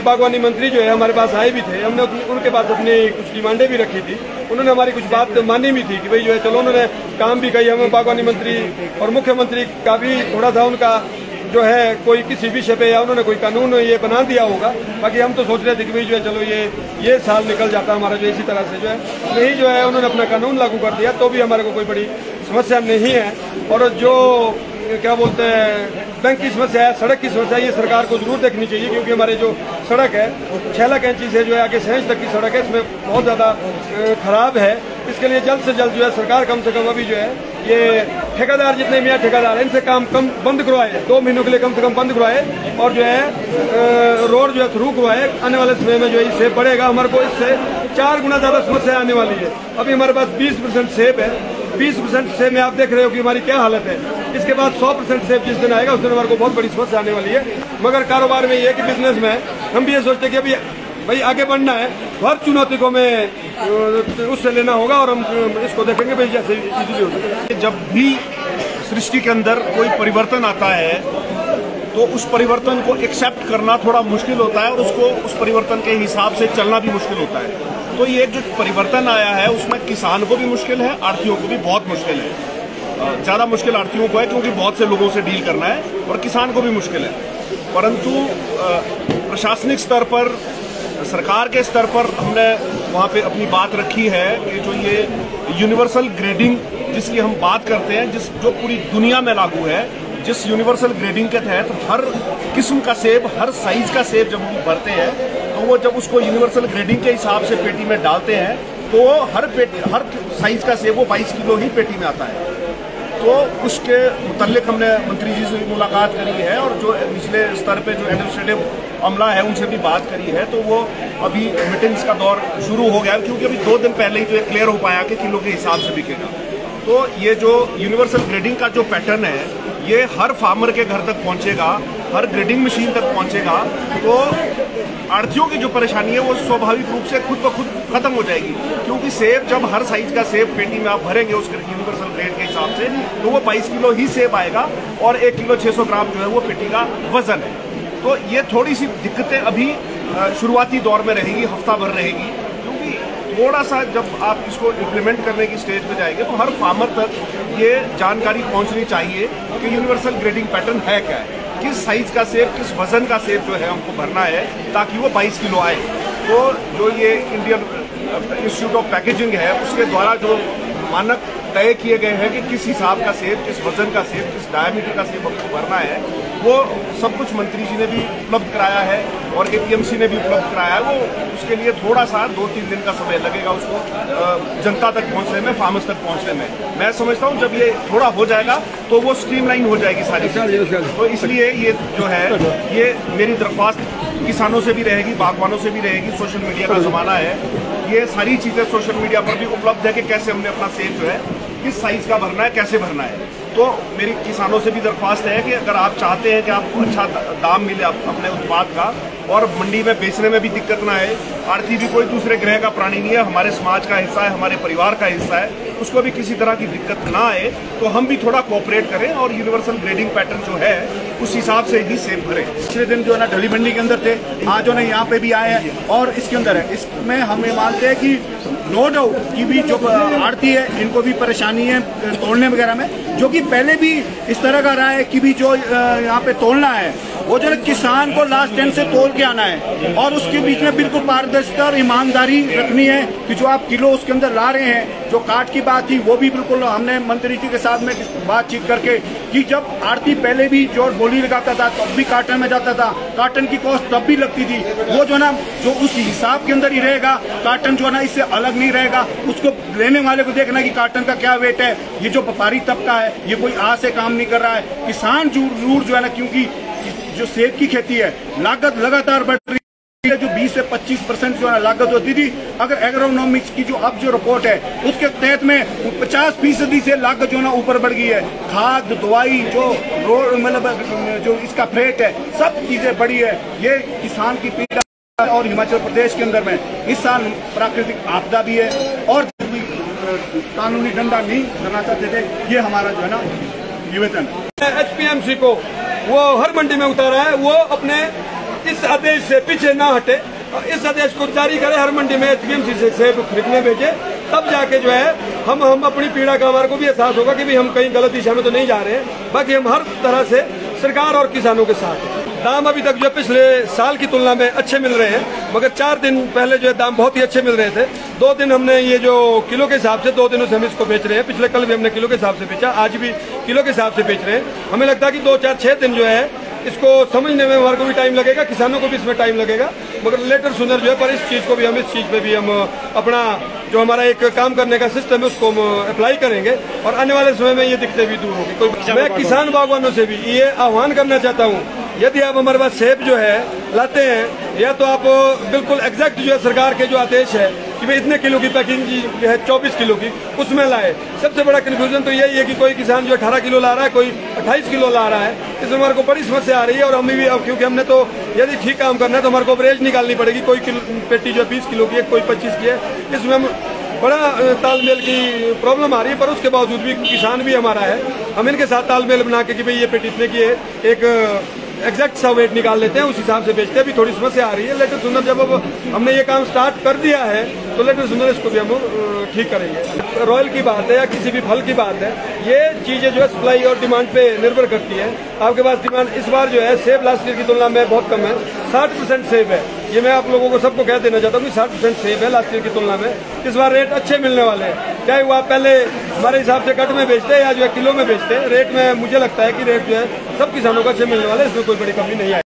बागवानी मंत्री जो है हमारे पास आए भी थे, हमने उनके पास अपनी कुछ डिमांडें भी रखी थी। उन्होंने हमारी कुछ बात मानी भी थी कि भाई जो है चलो, उन्होंने काम भी कही। हमें बागवानी मंत्री और मुख्यमंत्री का भी थोड़ा सा उनका जो है कोई किसी विषय पे या उन्होंने कोई कानून ये बना दिया होगा। बाकी हम तो सोच रहे थे कि भाई जो है चलो ये साल निकल जाता हमारा जो इसी तरह से जो है नहीं जो है उन्होंने अपना कानून लागू कर दिया, तो भी हमारे को कोई बड़ी समस्या नहीं है। और जो क्या बोलते हैं बैंक की समस्या है, सड़क की समस्या, ये सरकार को जरूर देखनी चाहिए, क्योंकि हमारे जो सड़क है 6 लाख इंची से जो है आगे सेंस तक की सड़क है, इसमें बहुत ज़्यादा खराब है। इसके लिए जल्द से जल्द जो है सरकार कम से कम अभी जो है ये ठेकेदार जितने भी हैं ठेकेदार इनसे काम कम बंद करवाए, 2 महीनों के लिए कम से कम बंद करवाए और जो है रोड जो है थ्रू करवाए। आने वाले समय में जो है इससे बढ़ेगा, हमारे को इससे 4 गुना ज़्यादा समस्या आने वाली है। अभी हमारे पास 20% सेब है, 20% सेब में आप देख रहे हो कि हमारी क्या हालत है। इसके बाद 100% सेब जिस दिन आएगा उस दिन हमारे को बहुत बड़ी समस्या आने वाली है। मगर कारोबार में ये कि बिजनेस में हम भी ये सोचते हैं कि अभी भाई आगे बढ़ना है, हर चुनौती को हमें उससे लेना होगा और हम इसको देखेंगे भाई जैसे इजीली हो सके। जब भी सृष्टि के अंदर कोई परिवर्तन आता है तो उस परिवर्तन को एक्सेप्ट करना थोड़ा मुश्किल होता है और उसको उस परिवर्तन के हिसाब से चलना भी मुश्किल होता है। तो ये जो परिवर्तन आया है उसमें किसान को भी मुश्किल है, आढ़तियों को भी बहुत मुश्किल है। ज़्यादा मुश्किल आढ़तियों को है क्योंकि बहुत से लोगों से डील करना है, और किसान को भी मुश्किल है। परंतु प्रशासनिक स्तर पर, सरकार के स्तर पर हमने वहाँ पे अपनी बात रखी है कि जो ये यूनिवर्सल ग्रेडिंग जिसकी हम बात करते हैं, जो पूरी दुनिया में लागू है, जिस यूनिवर्सल ग्रेडिंग के तहत हर किस्म का सेब, हर साइज का सेब जब हम भरते हैं तो वो जब उसको यूनिवर्सल ग्रेडिंग के हिसाब से पेटी में डालते हैं तो हर साइज का सेब वो 22 किलो ही पेटी में आता है। तो उसके मुतल्लिक हमने मंत्री जी से मुलाकात करी है और जो निचले स्तर पे जो एडमिनिस्ट्रेटिव अमला है उनसे भी बात करी है। तो वो अभी मीटिंग्स का दौर शुरू हो गया, क्योंकि अभी 2 दिन पहले ही जो क्लियर हो पाया कि किलो के हिसाब से बिकेगा। तो ये जो यूनिवर्सल ग्रेडिंग का जो पैटर्न है ये हर फार्मर के घर तक पहुंचेगा, हर ग्रेडिंग मशीन तक पहुंचेगा। तो आढ़तियों की जो परेशानी है वो स्वाभाविक रूप से खुद ब खुद खत्म हो जाएगी, क्योंकि सेब जब हर साइज का सेब पेटी में आप भरेंगे उस यूनिवर्सल ग्रेड के हिसाब से तो वो 22 किलो ही सेब आएगा और 1 किलो 600 ग्राम जो है वो पेटी का वजन है। तो ये थोड़ी सी दिक्कतें अभी शुरुआती दौर में रहेगी, हफ्ता भर रहेगी, क्योंकि थोड़ा सा जब आप इसको इम्प्लीमेंट करने की स्टेज पे जाएंगे तो हर फार्मर तक ये जानकारी पहुंचनी चाहिए कि यूनिवर्सल ग्रेडिंग पैटर्न है क्या है, किस साइज का सेब, किस वजन का सेब जो है हमको भरना है ताकि वो 22 किलो आए। तो जो ये इंडियन इंस्टीट्यूट ऑफ पैकेजिंग है उसके द्वारा जो मानक तय किए गए हैं कि किस हिसाब का सेब, किस वजन का सेब, किस डायमीटर का सेब हमको भरना है, वो सब कुछ मंत्री जी ने भी उपलब्ध कराया है और APMC ने भी उपलब्ध कराया है। वो उसके लिए थोड़ा सा 2-3 दिन का समय लगेगा उसको जनता तक पहुंचने में, फार्मर्स तक पहुंचने में। मैं समझता हूं जब ये थोड़ा हो जाएगा तो वो स्ट्रीमलाइन हो जाएगी सारी चीजें। तो इसलिए ये जो है ये मेरी दरख्वास्त किसानों से भी रहेगी, बागवानों से भी रहेगी। सोशल मीडिया का जमाना है, ये सारी चीजें सोशल मीडिया पर भी उपलब्ध है कि कैसे हमने अपना सेब जो है किस साइज का भरना है, कैसे भरना है। तो मेरी किसानों से भी दरख्वास्त है कि अगर आप चाहते हैं कि आपको अच्छा दाम मिले अपने उत्पाद का और मंडी में बेचने में भी दिक्कत ना आए, आढ़ती भी कोई दूसरे ग्रह का प्राणी नहीं है, हमारे समाज का हिस्सा है, हमारे परिवार का हिस्सा है, उसको भी किसी तरह की दिक्कत ना आए, तो हम भी थोड़ा कोऑपरेट करें और यूनिवर्सल ग्रेडिंग पैटर्न जो है उस हिसाब से ही सेब भरें। पिछले दिन जो है ना ढली मंडी के अंदर थे, आज जो है यहाँ पे भी आए हैं और इसके अंदर है। इसमें हम ये मानते हैं कि नो डाउट कि भी जो आढ़ती है इनको भी परेशानी है तोड़ने वगैरह में, जो कि पहले भी इस तरह का रहा है कि भी जो यहाँ पे तोड़ना है वो जो है किसान को लास्ट टाइम से तोल के आना है और उसके बीच में बिल्कुल पारदर्शिता और ईमानदारी रखनी है कि जो आप किलो उसके अंदर ला रहे हैं। जो काट की बात थी वो भी बिल्कुल हमने मंत्री जी के साथ में बातचीत करके कि जब आढ़ती पहले भी जो बोली लगाता था तब भी काटन में जाता था, काटन की कॉस्ट तब भी लगती थी, वो जो ना जो उस हिसाब के अंदर ही रहेगा, काटन जो है ना इससे अलग नहीं रहेगा। उसको लेने वाले को देखना कि काटन का क्या वेट है। ये जो व्यापारी तबका है ये कोई आज से काम नहीं कर रहा है, किसान जरूर जो है ना, क्योंकि जो सेब की खेती है लागत लगातार बढ़ रही है, जो 20 से 25% जो है लागत होती थी, अगर एग्रोनॉमिक्स की जो अब जो रिपोर्ट है उसके तहत में 50% से लागत जो है ना ऊपर बढ़ गई है। खाद, दवाई, जो रोड मतलब जो इसका फ्रेट है, सब चीजें बढ़ी है। ये किसान की पीड़ा और हिमाचल प्रदेश के अंदर में इस साल प्राकृतिक आपदा भी है और कानूनी डंडा नहीं करना चाहते थे, ये हमारा जो है ना निवेदन। HPMC को वो हर मंडी में उतारा है, वो अपने इस आदेश से पीछे ना हटे और इस आदेश को जारी करे, हर मंडी में HPMC से सेब खरीदने भेजे, तब जाके जो है हम अपनी पीड़ा का हमारे को भी एहसास होगा कि भाई हम कहीं गलत दिशा में तो नहीं जा रहे हैं। बाकी हम हर तरह से सरकार और किसानों के साथ हैं। दाम अभी तक जो पिछले साल की तुलना में अच्छे मिल रहे हैं, मगर 4 दिन पहले जो है दाम बहुत ही अच्छे मिल रहे थे। 2 दिन हमने ये जो किलो के हिसाब से 2 दिनों से हम इसको बेच रहे हैं। पिछले कल भी हमने किलो के हिसाब से बेचा, आज भी किलो के हिसाब से बेच रहे हैं। हमें लगता है कि 2, 4, 6 दिन जो है इसको समझने में हमारे को भी टाइम लगेगा, किसानों को भी इसमें टाइम लगेगा, मगर लेटर सुनर जो है पर इस चीज़ को भी हम इस चीज़ पे भी हम अपना जो हमारा एक काम करने का सिस्टम है उसको हम अप्लाई करेंगे और आने वाले समय में ये दिक्कतें भी दूर होगी। मैं किसान बागवानों से भी ये आह्वान करना चाहता हूँ, यदि आप हमारे पास सेब जो है लाते हैं, या तो आप बिल्कुल एग्जैक्ट जो है सरकार के जो आदेश है कि भाई इतने किलो की पैकिंग जो है 24 किलो की, उसमें लाए। सबसे बड़ा कन्फ्यूजन तो यही है कि कोई किसान जो 18 किलो ला रहा है, कोई 28 किलो ला रहा है। इसमें हमारे को बड़ी समस्या आ रही है और हमें भी, क्योंकि हमने तो यदि ठीक काम करना है तो हमारे को एवरेज निकालनी पड़ेगी। कोई पेटी जो है 20 किलो की है, कोई 25 की है, इसमें हम बड़ा तालमेल की प्रॉब्लम आ रही है। पर उसके बावजूद भी किसान भी हमारा है, हम इनके साथ तालमेल बना के कि भाई ये पेटी इतने की है, एक एग्जैक्ट सा वेट निकाल लेते हैं, उस हिसाब से बेचते हैं। अभी थोड़ी समस्या आ रही है। लेटर सुनर जब अब हमने ये काम स्टार्ट कर दिया है तो लेटर सुनर इसको भी हम ठीक करेंगे। रॉयल की बात है या किसी भी फल की बात है, ये चीजें जो है सप्लाई और डिमांड पे निर्भर करती है। आपके पास डिमांड इस बार जो है सेब लास्ट ईयर की तुलना में बहुत कम है, 60% सेब है। ये मैं आप लोगों को सबको कह देना चाहता हूँ कि 60% सेब है लास्ट ईयर की तुलना में। इस बार रेट अच्छे मिलने वाले हैं, चाहे वो आप पहले हमारे हिसाब से कट में बेचते हैं या जो है किलो में बेचते हैं। रेट में मुझे लगता है कि रेट जो है सब किसानों को अच्छे मिलने वाले हैं, इसमें कोई बड़ी कमी नहीं आई।